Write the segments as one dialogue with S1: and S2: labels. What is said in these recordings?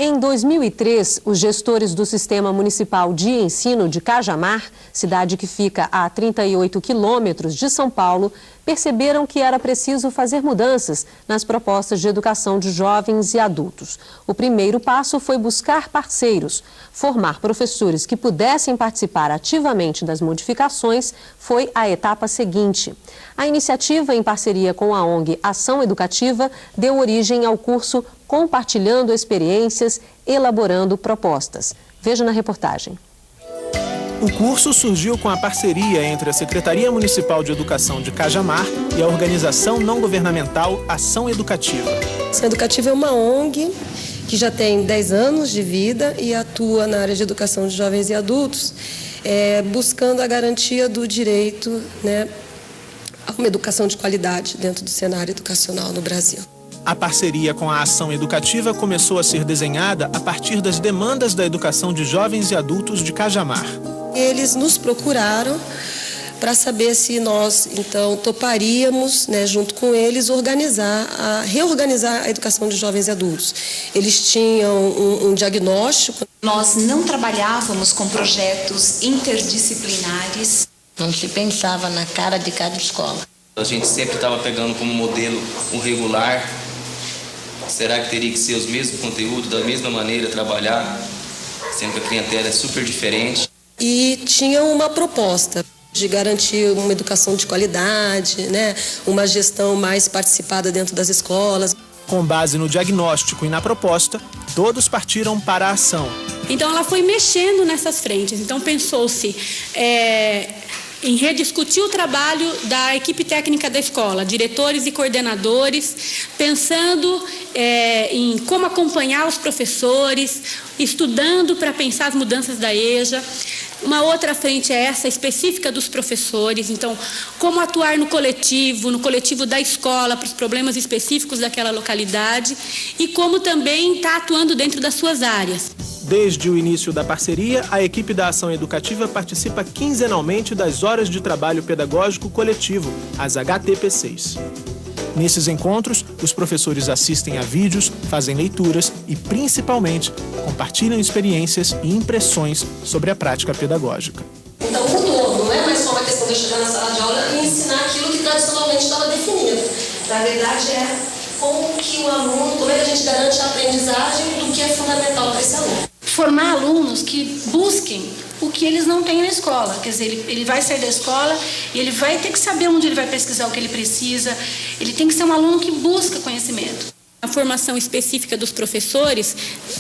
S1: Em 2003, os gestores do Sistema Municipal de Ensino de Cajamar, cidade que fica a 38 quilômetros de São Paulo, perceberam que era preciso fazer mudanças nas propostas de educação de jovens e adultos. O primeiro passo foi buscar parceiros. Formar professores que pudessem participar ativamente das modificações foi a etapa seguinte. A iniciativa, em parceria com a ONG Ação Educativa, deu origem ao curso Compartilhando Experiências, Elaborando Propostas. Veja na reportagem.
S2: O curso surgiu com a parceria entre a Secretaria Municipal de Educação de Cajamar e a organização não governamental Ação Educativa.
S3: Ação Educativa é uma ONG que já tem 10 anos de vida e atua na área de educação de jovens e adultos, buscando a garantia do direito, a uma educação de qualidade dentro do cenário educacional no Brasil.
S2: A parceria com a Ação Educativa começou a ser desenhada a partir das demandas da educação de jovens e adultos de Cajamar.
S3: Eles nos procuraram para saber se nós, então, toparíamos, junto com eles, reorganizar a educação de jovens e adultos. Eles tinham um diagnóstico.
S4: Nós não trabalhávamos com projetos interdisciplinares.
S5: Não se pensava na cara de cada escola.
S6: A gente sempre estava pegando como modelo o regular. Será que teria que ser os mesmos conteúdos, da mesma maneira trabalhar, sendo que a clientela é super diferente?
S3: E tinha uma proposta de garantir uma educação de qualidade, uma gestão mais participada dentro das escolas.
S2: Com base no diagnóstico e na proposta, todos partiram para a ação.
S7: Então ela foi mexendo nessas frentes. Então pensou-se em rediscutir o trabalho da equipe técnica da escola, diretores e coordenadores, pensando em como acompanhar os professores, estudando para pensar as mudanças da EJA. Uma outra frente é essa, específica dos professores, então, como atuar no coletivo da escola, para os problemas específicos daquela localidade e como também estar atuando dentro das suas áreas.
S2: Desde o início da parceria, a equipe da Ação Educativa participa quinzenalmente das horas de trabalho pedagógico coletivo, as HTPCs. Nesses encontros, os professores assistem a vídeos, fazem leituras e, principalmente, compartilham experiências e impressões sobre a prática pedagógica.
S3: Então, o todo não é mais só uma questão de chegar na sala de aula e ensinar aquilo que tradicionalmente estava definido. Na verdade, como que o aluno, como é que a gente garante a aprendizagem do que é fundamental para esse aluno.
S8: Formar alunos que busquem o que eles não têm na escola. Quer dizer, ele vai sair da escola e ele vai ter que saber onde ele vai pesquisar o que ele precisa. Ele tem que ser um aluno que busca conhecimento.
S7: A formação específica dos professores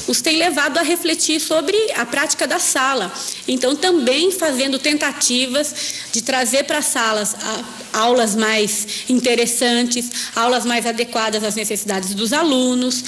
S7: os tem levado a refletir sobre a prática da sala. Então, também fazendo tentativas de trazer para as salas aulas mais interessantes, aulas mais adequadas às necessidades dos alunos,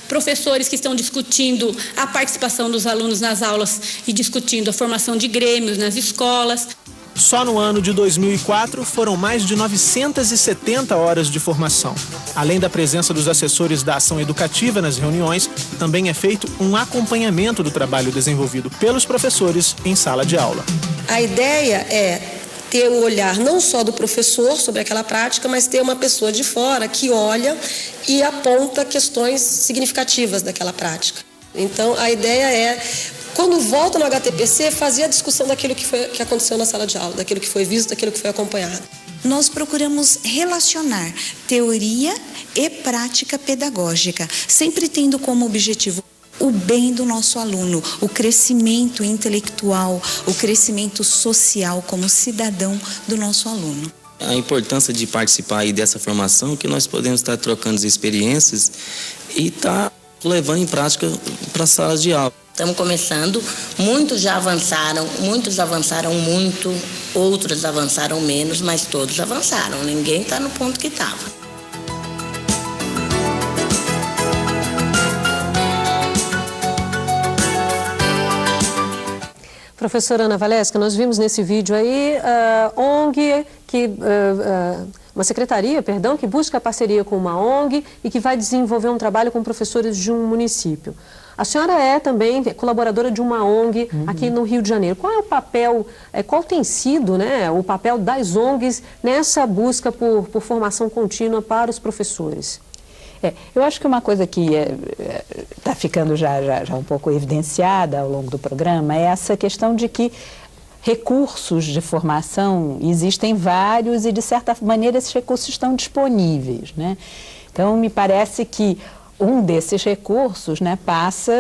S7: professores que estão discutindo a participação dos alunos nas aulas e discutindo a formação de grêmios nas escolas.
S2: Só no ano de 2004 foram mais de 970 horas de formação. Além da presença dos assessores da Ação Educativa nas reuniões, também é feito um acompanhamento do trabalho desenvolvido pelos professores em sala de aula.
S3: A ideia é ter o olhar não só do professor sobre aquela prática, mas ter uma pessoa de fora que olha e aponta questões significativas daquela prática. Então, a ideia é, quando volta no HTPC, fazer a discussão daquilo que aconteceu na sala de aula, daquilo que foi visto, daquilo que foi acompanhado.
S4: Nós procuramos relacionar teoria e prática pedagógica, sempre tendo como objetivo o bem do nosso aluno, o crescimento intelectual, o crescimento social como cidadão do nosso aluno.
S6: A importância de participar aí dessa formação, que nós podemos estar trocando as experiências e estar levando em prática para as salas de aula.
S5: Estamos começando, muitos já avançaram muito, outros avançaram menos, mas todos avançaram, ninguém está no ponto que estava.
S1: Professora Ana Valesca, nós vimos nesse vídeo aí ONG, uma secretaria, que busca parceria com uma ONG e que vai desenvolver um trabalho com professores de um município. A senhora é também colaboradora de uma ONG aqui no Rio de Janeiro. Qual é o papel, qual tem sido o papel das ONGs nessa busca por formação contínua para os professores?
S9: Eu acho que uma coisa que está ficando já um pouco evidenciada ao longo do programa é essa questão de que recursos de formação existem vários e, de certa maneira, esses recursos estão disponíveis, né? Então, me parece que um desses recursos, né, passa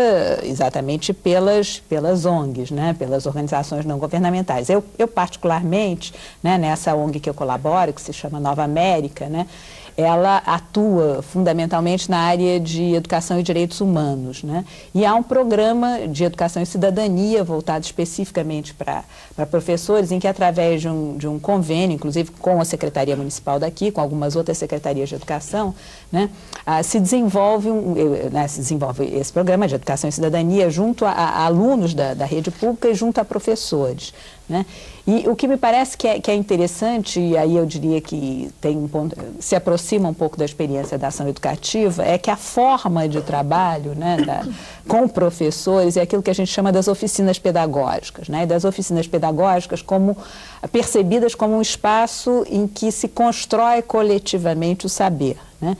S9: exatamente pelas ONGs, né, pelas organizações não governamentais. Eu particularmente, né, nessa ONG que eu colaboro, que se chama Nova América, né, ela atua fundamentalmente na área de educação e direitos humanos, né? E há um programa de educação e cidadania voltado especificamente para professores, em que, através de um convênio, inclusive com a Secretaria Municipal daqui, com algumas outras secretarias de educação, né, se desenvolve esse programa de educação e cidadania junto a alunos da rede pública e junto a professores, né? E o que me parece que é interessante, e aí eu diria que tem um ponto, se aproxima um pouco da experiência da ação educativa, é que a forma de trabalho, né, com professores é aquilo que a gente chama das oficinas pedagógicas, né, e das oficinas pedagógicas percebidas como um espaço em que se constrói coletivamente o saber, né?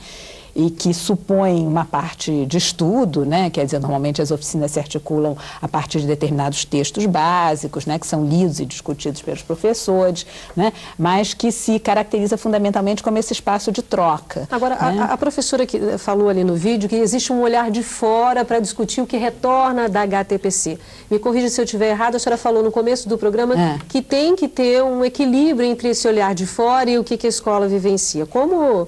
S9: E que supõe uma parte de estudo, né? Quer dizer, normalmente as oficinas se articulam a partir de determinados textos básicos, né? Que são lidos e discutidos pelos professores, né? Mas que se caracteriza fundamentalmente como esse espaço de troca.
S1: Agora,
S9: né?
S1: a professora que falou ali no vídeo que existe um olhar de fora para discutir o que retorna da HTPC. Me corrija se eu estiver errado, a senhora falou no começo do programa que tem que ter um equilíbrio entre esse olhar de fora e o que a escola vivencia. Como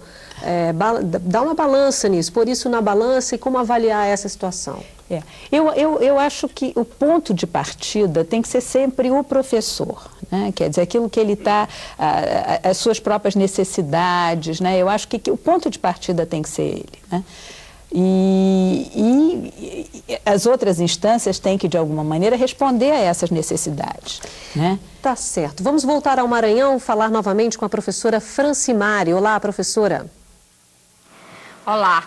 S1: dar uma balança nisso, pôr isso na balança e como avaliar essa situação?
S9: Eu acho que o ponto de partida tem que ser sempre o professor, né? Quer dizer, aquilo que ele está, as suas próprias necessidades, né? Eu acho que o ponto de partida tem que ser ele, né? E as outras instâncias têm que, de alguma maneira, responder a essas necessidades, né?
S1: Tá certo. Vamos voltar ao Maranhão, falar novamente com a professora Francimari. Olá, professora.
S10: Olá.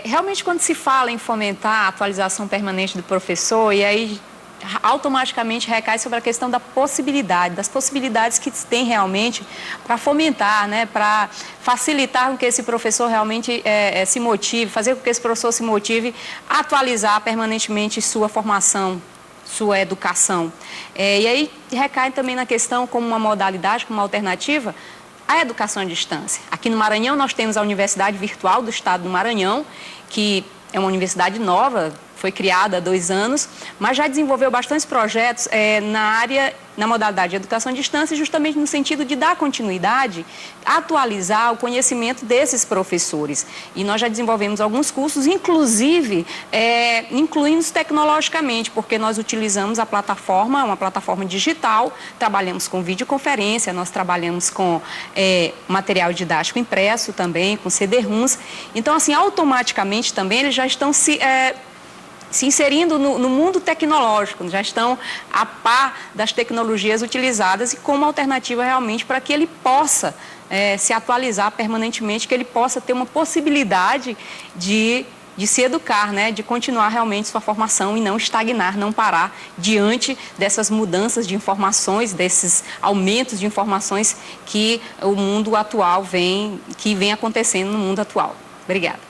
S10: Realmente, quando se fala em fomentar a atualização permanente do professor, e aí automaticamente recai sobre a questão da possibilidade, das possibilidades que tem realmente para fomentar, né, para facilitar com que esse professor realmente se motive, fazer com que esse professor se motive a atualizar permanentemente sua formação, sua educação. E aí recai também na questão, como uma modalidade, como uma alternativa, a educação à distância. Aqui no Maranhão nós temos a Universidade Virtual do Estado do Maranhão, que é uma universidade nova, foi criada há 2 anos, mas já desenvolveu bastantes projetos na modalidade de educação à distância, justamente no sentido de dar continuidade, atualizar o conhecimento desses professores. E nós já desenvolvemos alguns cursos, inclusive incluindo-os tecnologicamente, porque nós utilizamos a plataforma, uma plataforma digital, trabalhamos com videoconferência, nós trabalhamos com material didático impresso também, com CD-ROMs. Então, assim, automaticamente também eles já estão se inserindo no mundo tecnológico, já estão a par das tecnologias utilizadas e como alternativa realmente para que ele possa se atualizar permanentemente, que ele possa ter uma possibilidade de se educar, né, de continuar realmente sua formação e não estagnar, não parar diante dessas mudanças de informações, desses aumentos de informações que o mundo atual vem acontecendo no mundo atual. Obrigada.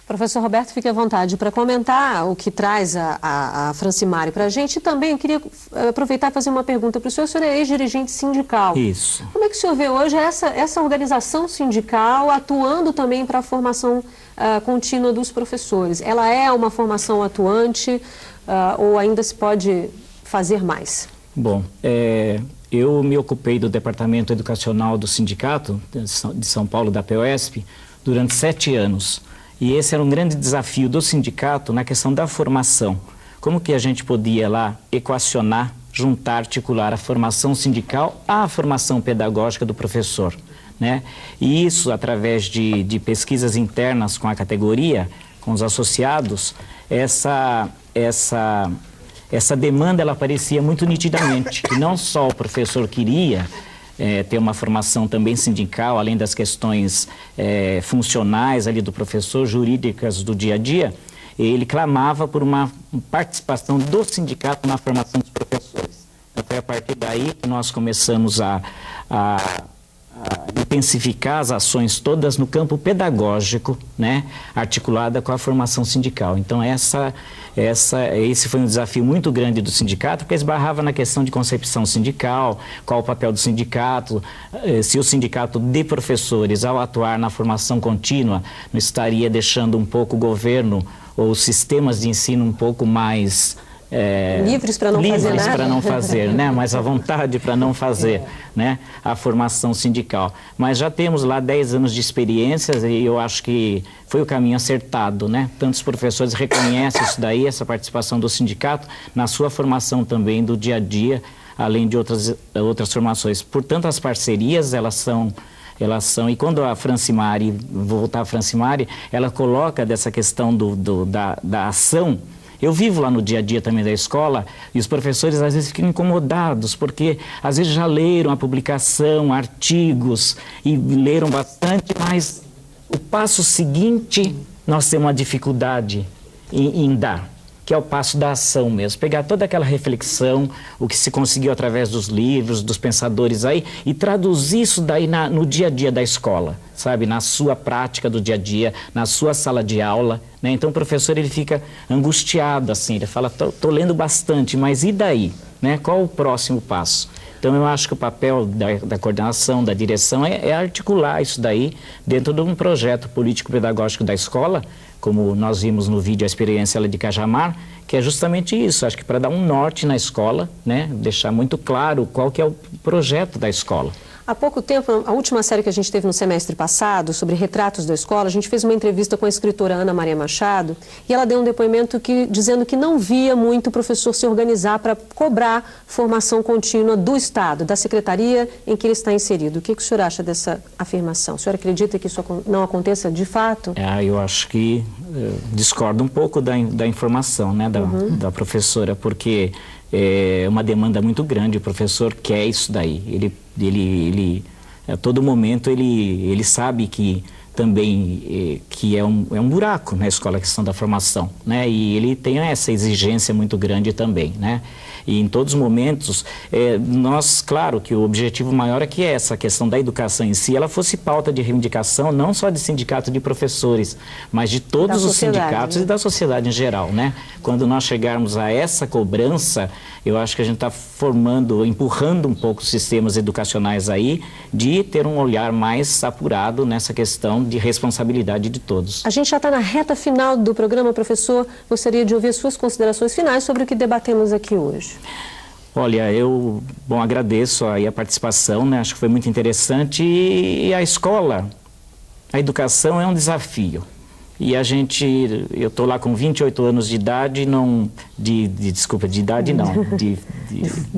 S1: Professor Roberto, fique à vontade para comentar o que traz a Francimari para a gente. E também eu queria aproveitar e fazer uma pergunta para o senhor. O senhor é ex-dirigente sindical.
S11: Isso.
S1: Como é que o senhor vê hoje essa organização sindical atuando também para a formação contínua dos professores? Ela é uma formação atuante ou ainda se pode fazer mais?
S11: Bom, eu me ocupei do departamento educacional do sindicato de São Paulo, da POSP, durante 7 anos. E esse era um grande desafio do sindicato na questão da formação. Como que a gente podia lá equacionar, juntar, articular a formação sindical à formação pedagógica do professor, né? E isso, através de pesquisas internas com a categoria, com os associados, essa demanda ela aparecia muito nitidamente, que não só o professor queria ter uma formação também sindical, além das questões funcionais ali do professor, jurídicas do dia a dia, ele clamava por uma participação do sindicato na formação dos professores. Então foi a partir daí que nós começamos a intensificar as ações todas no campo pedagógico, né, articulada com a formação sindical. Então esse foi um desafio muito grande do sindicato, porque esbarrava na questão de concepção sindical, qual o papel do sindicato, se o sindicato de professores, ao atuar na formação contínua, não estaria deixando um pouco o governo ou os sistemas de ensino um pouco mais
S1: livres para não fazer nada.
S11: Livres para não fazer, né? Mas à vontade para não fazer, né? A formação sindical. Mas já temos lá 10 anos de experiências e eu acho que foi o caminho acertado, né? Tantos professores reconhecem isso daí, essa participação do sindicato, na sua formação também do dia a dia, além de outras formações. Portanto, as parcerias, elas são, e quando a Francimari, vou voltar à Francimari, ela coloca dessa questão da ação. Eu vivo lá no dia a dia também da escola e os professores às vezes ficam incomodados porque às vezes já leram a publicação, artigos e leram bastante, mas o passo seguinte nós temos uma dificuldade em dar, que é o passo da ação mesmo. Pegar toda aquela reflexão, o que se conseguiu através dos livros, dos pensadores aí, e traduzir isso daí no dia a dia da escola, sabe? Na sua prática do dia a dia, na sua sala de aula, né? Então o professor, ele fica angustiado, assim, ele fala, tô lendo bastante, mas e daí? Né? Qual o próximo passo? Então eu acho que o papel da coordenação, da direção é articular isso daí dentro de um projeto político-pedagógico da escola, como nós vimos no vídeo a experiência de Cajamar, que é justamente isso, acho que para dar um norte na escola, né, deixar muito claro qual que é o projeto da escola.
S1: Há pouco tempo, a última série que a gente teve no semestre passado, sobre retratos da escola, a gente fez uma entrevista com a escritora Ana Maria Machado e ela deu um depoimento dizendo que não via muito o professor se organizar para cobrar formação contínua do Estado, da secretaria em que ele está inserido. O que o senhor acha dessa afirmação? O senhor acredita que isso não aconteça de fato?
S11: Eu acho que discordo um pouco da informação, né, da professora, porque é uma demanda muito grande, o professor quer isso daí, ele a todo momento ele sabe que também que é um buraco na escola, a questão da formação, né? E ele tem essa exigência muito grande também, né? E em todos os momentos, nós, claro que o objetivo maior é que essa questão da educação em si, ela fosse pauta de reivindicação, não só de sindicato de professores, mas de todos os sindicatos, né? E da sociedade em geral, né? Quando nós chegarmos a essa cobrança, eu acho que a gente está empurrando um pouco os sistemas educacionais aí, de ter um olhar mais apurado nessa questão de responsabilidade de todos.
S1: A gente já está na reta final do programa, professor. Gostaria de ouvir suas considerações finais sobre o que debatemos aqui hoje.
S11: Olha, eu agradeço aí a participação, né? Acho que foi muito interessante e a escola, a educação é um desafio. E eu estou lá com 28 anos de idade, de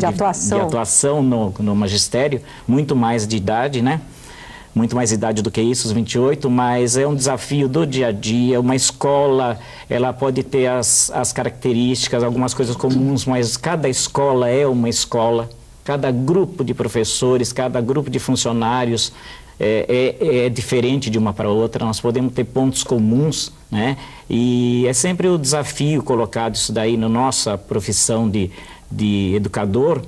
S11: atuação no magistério, muito mais de idade, né? Muito mais idade do que isso, os 28, mas é um desafio do dia a dia. Uma escola, ela pode ter as características, algumas coisas comuns, mas cada escola é uma escola, cada grupo de professores, cada grupo de funcionários é diferente de uma para outra. Nós podemos ter pontos comuns, né? E é sempre o desafio colocado isso daí na nossa profissão de educador,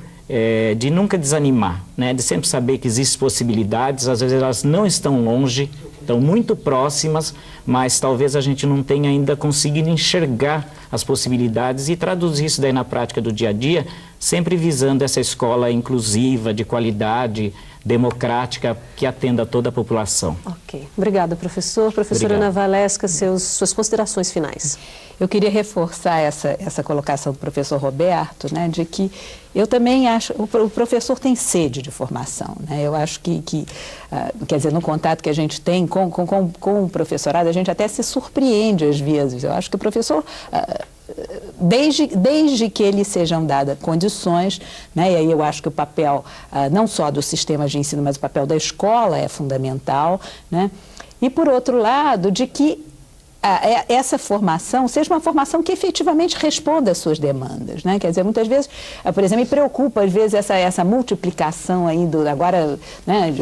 S11: de nunca desanimar, né? De sempre saber que existem possibilidades, às vezes elas não estão longe, estão muito próximas, mas talvez a gente não tenha ainda conseguido enxergar as possibilidades e traduzir isso daí na prática do dia a dia, sempre visando essa escola inclusiva, de qualidade, democrática, que atenda a toda a população.
S1: Ok. Obrigada, professor. Professora Ana Valesca, suas considerações finais.
S9: Eu queria reforçar essa colocação do professor Roberto, né, de que eu também acho, o professor tem sede de formação, né? Eu acho que quer dizer, no contato que a gente tem com o professorado, a gente até se surpreende às vezes. Eu acho que o professor, desde que lhe sejam dadas condições, né, e aí eu acho que o papel não só do sistema de ensino, mas o papel da escola é fundamental, né? E por outro lado, de que essa formação seja uma formação que efetivamente responda às suas demandas, né? Quer dizer, muitas vezes, por exemplo, me preocupa às vezes essa multiplicação aí agora, né,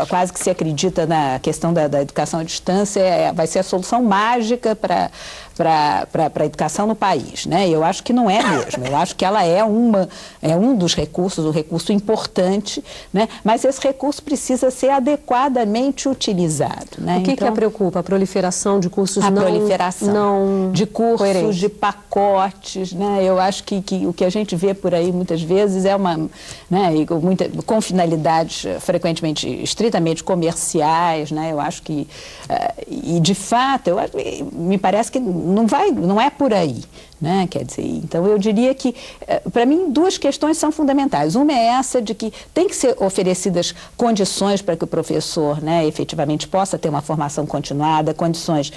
S9: quase que se acredita na questão da educação à distância, vai ser a solução mágica para a educação no país, né? Eu acho que não é mesmo. Eu acho que ela é um dos recursos, um recurso importante, né? Mas esse recurso precisa ser adequadamente utilizado, né?
S1: O que a preocupa? A proliferação de cursos
S9: de cursos, coerentes, de pacotes, né? Eu acho que o que a gente vê por aí muitas vezes é com finalidades frequentemente estritamente comerciais, né? Eu acho que e de fato me parece que não é por aí, né? Quer dizer, então eu diria que para mim duas questões são fundamentais. Uma é essa de que tem que ser oferecidas condições para que o professor, né, efetivamente possa ter uma formação continuada, condições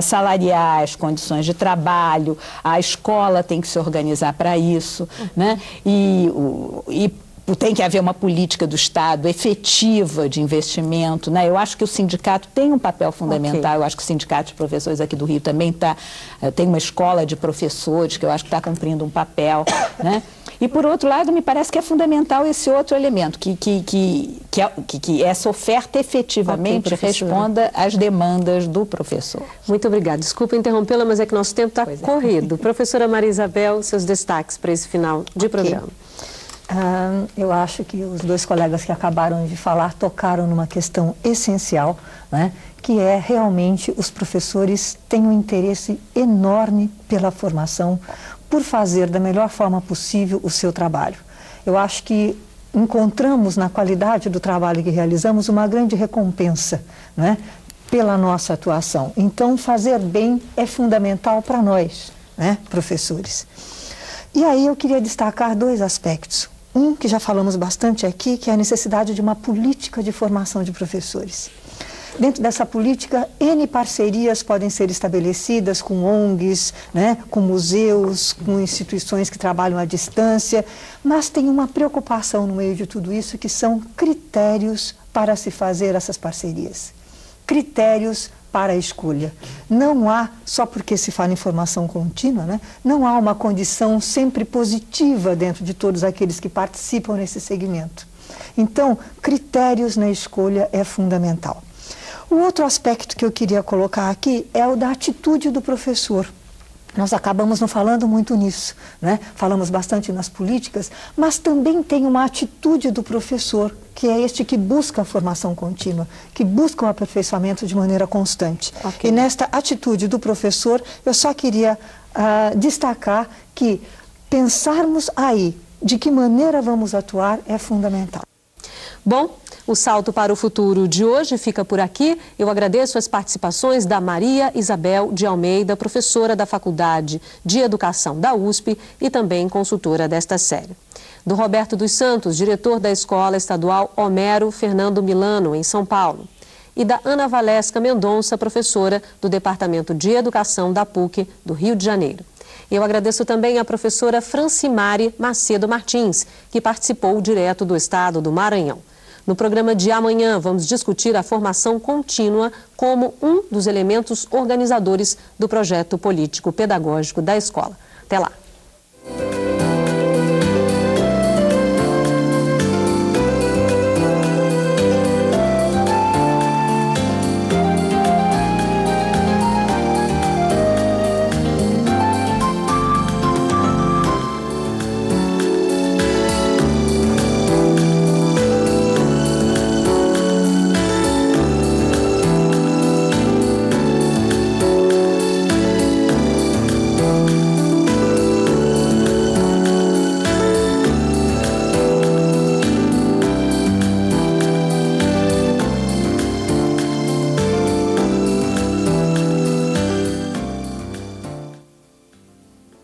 S9: salariais, condições de trabalho. A escola tem que se organizar para isso, né? E tem que haver uma política do Estado efetiva de investimento, né? Eu acho que o sindicato tem um papel fundamental. Eu acho que o Sindicato de Professores aqui do Rio também tem uma escola de professores que eu acho que está cumprindo um papel, né? E, por outro lado, me parece que é fundamental esse outro elemento, que essa oferta efetivamente responda às demandas do professor.
S1: Muito obrigada. Desculpa interrompê-la, mas é que nosso tempo está corrido. Professora Maria Isabel, seus destaques para esse final de programa.
S12: Eu acho que os dois colegas que acabaram de falar tocaram numa questão essencial, né, que é realmente os professores têm um interesse enorme pela formação, por fazer da melhor forma possível o seu trabalho. Eu acho que encontramos na qualidade do trabalho que realizamos uma grande recompensa, né, pela nossa atuação. Então, fazer bem é fundamental para nós, né, professores. E aí eu queria destacar dois aspectos. Um que já falamos bastante aqui, que é a necessidade de uma política de formação de professores. Dentro dessa política, N parcerias podem ser estabelecidas com ONGs, né, com museus, com instituições que trabalham à distância, mas tem uma preocupação no meio de tudo isso, que são critérios para se fazer essas parcerias. Critérios para a escolha. Não há, só porque se fala em formação contínua, né, não há uma condição sempre positiva dentro de todos aqueles que participam nesse segmento. Então, critérios na escolha é fundamental. O outro aspecto que eu queria colocar aqui é o da atitude do professor. Nós acabamos não falando muito nisso, né? Falamos bastante nas políticas, mas também tem uma atitude do professor, que é este que busca a formação contínua, que busca o aperfeiçoamento de maneira constante. E nesta atitude do professor, eu só queria destacar que pensarmos aí de que maneira vamos atuar é fundamental.
S1: Bom, o Salto para o Futuro de hoje fica por aqui. Eu agradeço as participações da Maria Isabel de Almeida, professora da Faculdade de Educação da USP e também consultora desta série. Do Roberto dos Santos, diretor da Escola Estadual Homero Fernando Milano, em São Paulo. E da Ana Valesca Mendonça, professora do Departamento de Educação da PUC do Rio de Janeiro. Eu agradeço também a professora Francimari Macedo Martins, que participou direto do estado do Maranhão. No programa de amanhã, vamos discutir a formação contínua como um dos elementos organizadores do projeto político-pedagógico da escola. Até lá!